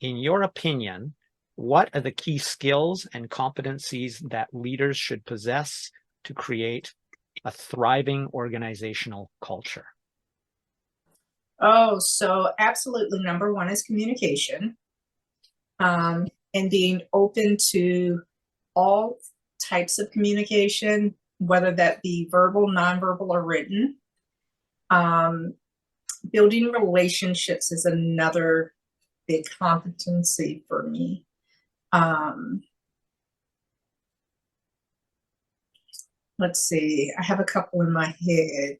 in your opinion, what are the key skills and competencies that leaders should possess to create a thriving organizational culture? Oh, so absolutely. Number one is communication, and being open to all types of communication, whether that be verbal, nonverbal, or written. Building relationships is another big competency for me. Let's see, I have a couple in my head.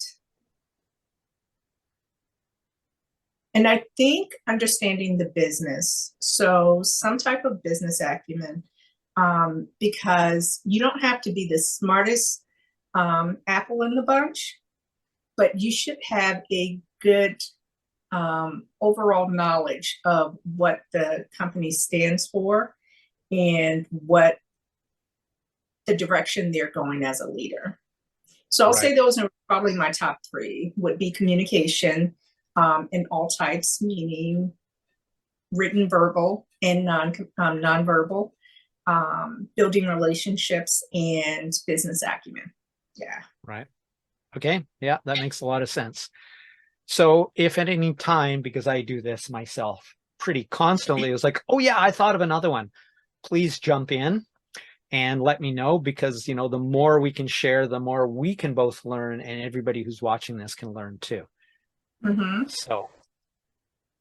And I think understanding the business, so some type of business acumen, because you don't have to be the smartest apple in the bunch, but you should have a good overall knowledge of what the company stands for and what the direction they're going as a leader. So I'll say those are probably my top three, would be communication in all types, meaning written, verbal, and nonverbal, building relationships, and business acumen. Yeah. Right. Okay. Yeah, that makes a lot of sense. So if at any time, because I do this myself pretty constantly, it was like, oh yeah, I thought of another one. Please jump in and let me know, because, you know, the more we can share, the more we can both learn, and everybody who's watching this can learn too. So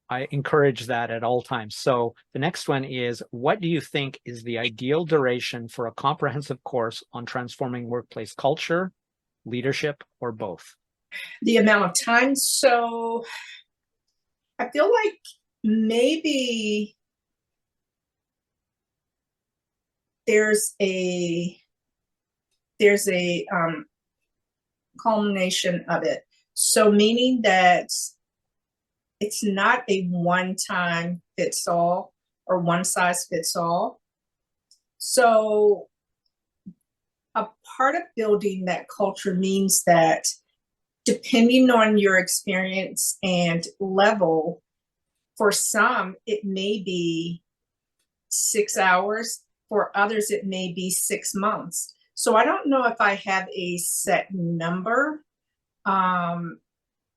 I encourage that at all times. So the next one is, what do you think is the ideal duration for a comprehensive course on transforming workplace culture, leadership, or both? The amount of time. So I feel like maybe there's a culmination of it. So meaning that it's not a one-time fits all or one size fits all. So a part of building that culture means that depending on your experience and level, for some, it may be 6 hours. For others, it may be 6 months. So I don't know if I have a set number,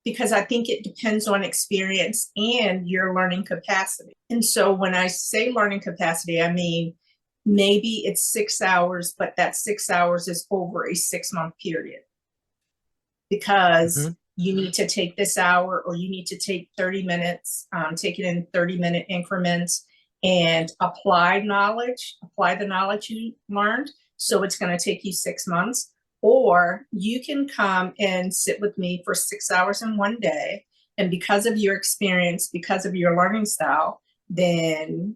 because I think it depends on experience and your learning capacity. And so when I say learning capacity, I mean, maybe it's 6 hours, but that 6 hours is over a 6-month period, because you need to take this hour, or you need to take 30 minutes, take it in 30-minute increments, and apply the knowledge you learned. So it's going to take you 6 months. Or you can come and sit with me for 6 hours in one day, and because of your experience, because of your learning style, then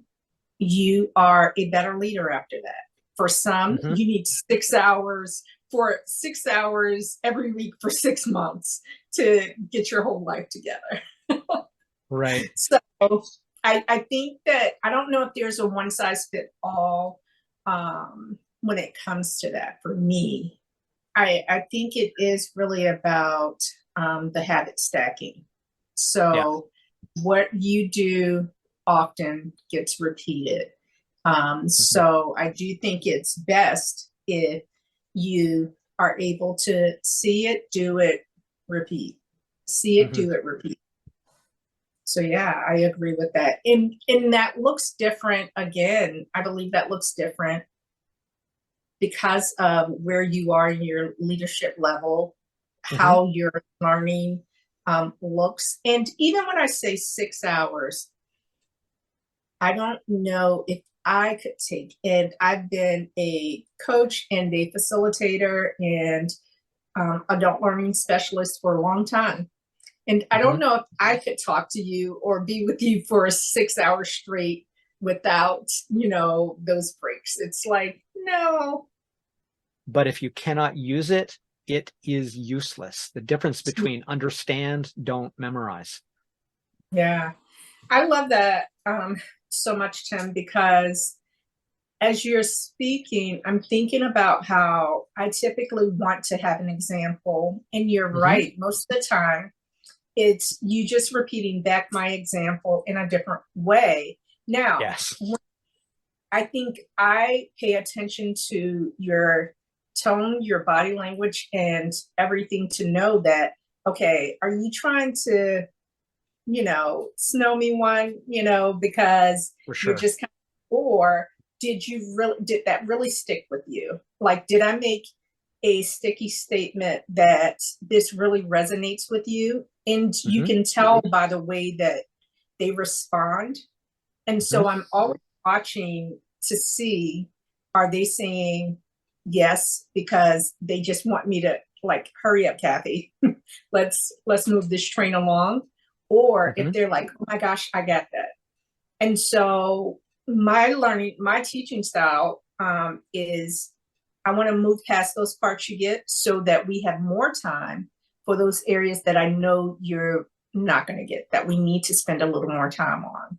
you are a better leader after that. For some, you need 6 hours every week for 6 months to get your whole life together. Right. So I think that I don't know if there's a one size fit all when it comes to that. For me, I think it is really about the habit stacking. So what you do often gets repeated. So I do think it's best if you are able to see it, do it, repeat. See it, do it, repeat. So yeah, I agree with that. And that looks different. Again, I believe that looks different because of where you are in your leadership level, how your learning looks. And even when I say 6 hours, I don't know if I could take it. I've been a coach and a facilitator and adult learning specialist for a long time. And I don't know if I could talk to you or be with you for 6 hours straight without, those breaks. It's like, no. But if you cannot use it, it is useless. The difference between understand, don't memorize. Yeah, I love that so much, Tim, because as you're speaking, I'm thinking about how I typically want to have an example. And you're right, most of the time, it's you just repeating back my example in a different way. Now, Yes. I think I pay attention to your tone, your body language, and everything to know that, okay, are you trying to, snow me one, because For you're sure. just kind of, or did that really stick with you? Like, did I make a sticky statement that this really resonates with you? And you Hmm. can tell by the way that they respond. And Hmm. so I'm always watching to see, are they saying yes because they just want me to, like, hurry up, Kathy, let's move this train along, or if Hmm. they're like, oh my gosh, I got that. And so my teaching style is, I want to move past those parts you get so that we have more time for those areas that I know you're not going to get, that we need to spend a little more time on.